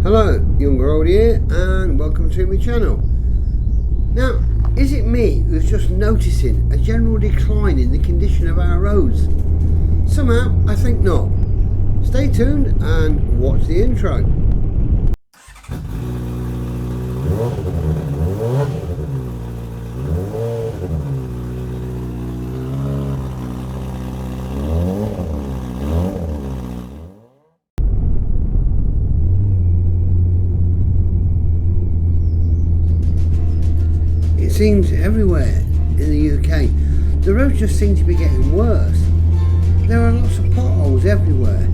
Hello, Young Road here, and welcome to my channel. Now, is it me who's just noticing a general decline in the condition of our roads? Somehow, I think not. Stay tuned and watch the intro. It seems everywhere in the UK, the roads just seem to be getting worse. There are lots of potholes everywhere,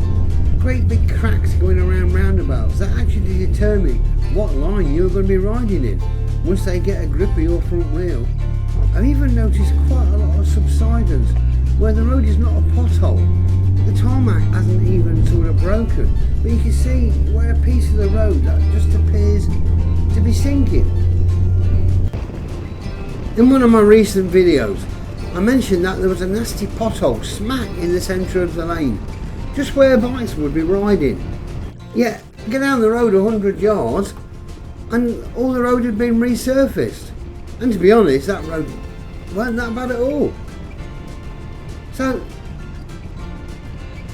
great big cracks going around roundabouts that actually determine what line you're going to be riding in once they get a grip of your front wheel. I've even noticed quite a lot of subsidence where the road is not a pothole. The tarmac hasn't even sort of broken, but you can see where a piece of the road that just appears to be sinking. In one of my recent videos, I mentioned that there was a nasty pothole smack in the centre of the lane, just where bikes would be riding. Yet, get down the road 100 yards and all the road had been resurfaced. And to be honest, that road weren't that bad at all. So,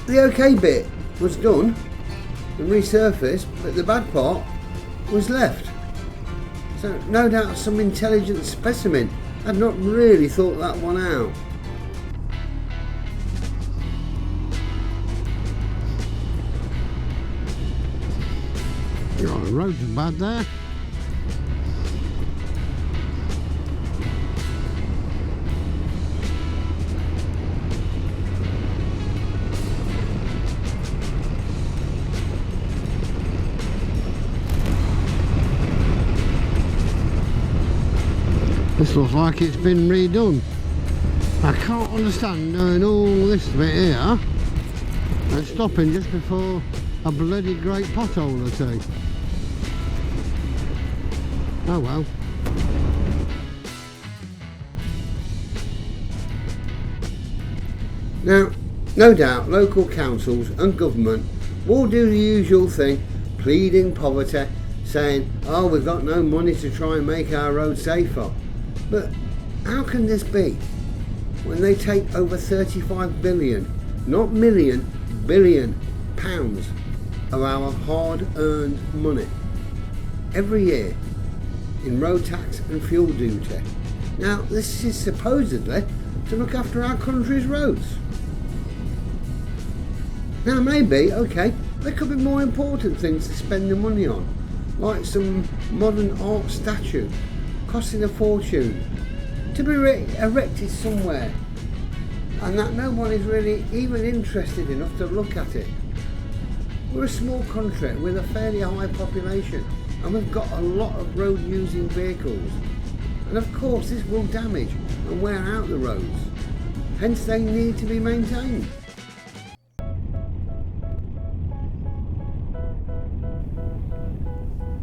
the okay bit was done and resurfaced, but the bad part was left. So no doubt some intelligent specimen had not really thought that one out. The roads are bad there. This looks like it's been redone. I can't understand doing all this bit here and stopping just before a bloody great pothole or two. Oh well. Now, no doubt local councils and government will do the usual thing, pleading poverty, saying, oh, we've got no money to try and make our roads safer. But how can this be when they take over 35 billion, not million, billion pounds of our hard-earned money every year in road tax and fuel duty? Now, this is supposedly to look after our country's roads. Now, maybe, okay, there could be more important things to spend the money on, like some modern art statue costing a fortune to be erected somewhere, and that no one is really even interested enough to look at it. We're a small country with a fairly high population, and we've got a lot of road using vehicles, and of course this will damage and wear out the roads, hence they need to be maintained.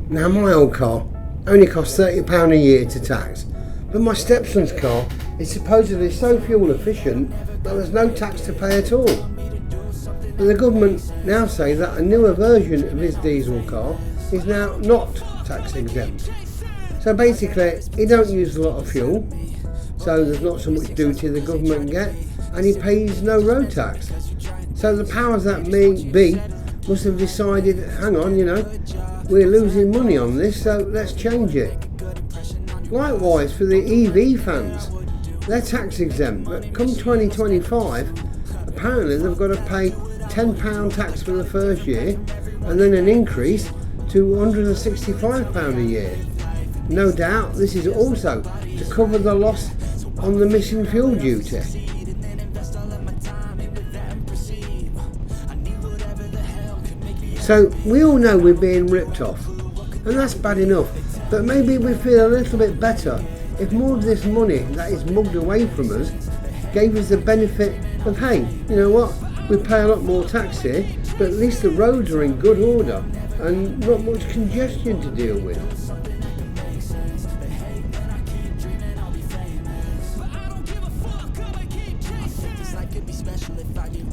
Now, my old car only costs £30 a year to tax, but my stepson's car is supposedly so fuel efficient that there's no tax to pay at all. But the government now say that a newer version of his diesel car is now not tax exempt. So basically, he don't use a lot of fuel, so there's not so much duty the government get, and he pays no road tax. So the powers that may be must have decided, hang on, we're losing money on this, so let's change it. Likewise for the EV fans, they're tax exempt, but come 2025, apparently they've got to pay £10 tax for the first year, and then an increase to £165 a year. No doubt this is also to cover the loss on the missing fuel duty. So we all know we're being ripped off, and that's bad enough, but maybe we feel a little bit better if more of this money that is mugged away from us gave us the benefit of, hey, you know what, we pay a lot more tax here, but at least the roads are in good order and not much congestion to deal with.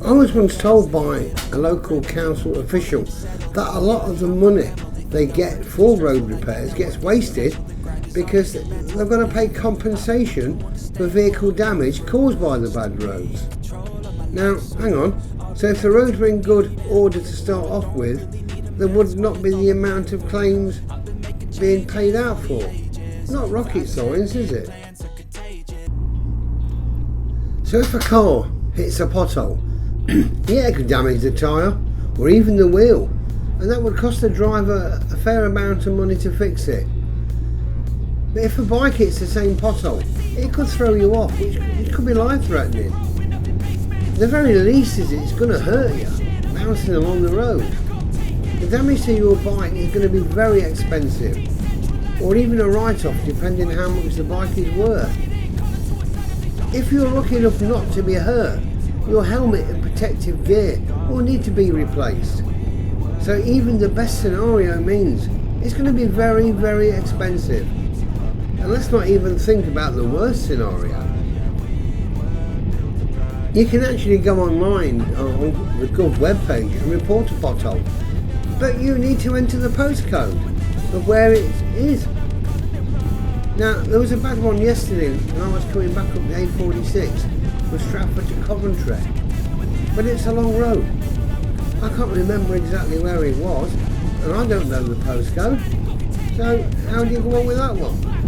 I was once told by a local council official that a lot of the money they get for road repairs gets wasted because they're going to pay compensation for vehicle damage caused by the bad roads. Now, hang on, so if the roads were in good order to start off with, there would not be the amount of claims being paid out for. Not rocket science, is it? So if a car hits a pothole, yeah, it could damage the tyre or even the wheel, and that would cost the driver a fair amount of money to fix it. But if a bike hits the same pothole, it could throw you off, which could be life-threatening. The very least is it's going to hurt you, bouncing along the road. The damage to your bike is going to be very expensive, or even a write-off depending how much the bike is worth. If you're lucky enough not to be hurt, your helmet and protective gear will need to be replaced. So even the best scenario means it's going to be very, very expensive. And let's not even think about the worst scenario. You can actually go online on the Gov webpage and report a pothole, but you need to enter the postcode of where it is. Now, there was a bad one yesterday when I was coming back up the A46 from Stratford to Coventry, but it's a long road. I can't remember exactly where it was, and I don't know the postcode, so how do you go on with that one?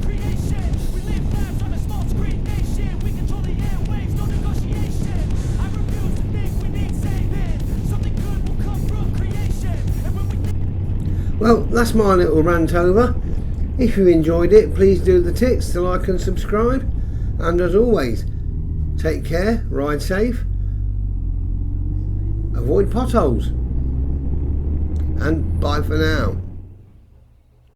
Well, that's my little rant over. If you enjoyed it, please do the ticks to like and subscribe. And as always, take care, ride safe, avoid potholes, and bye for now.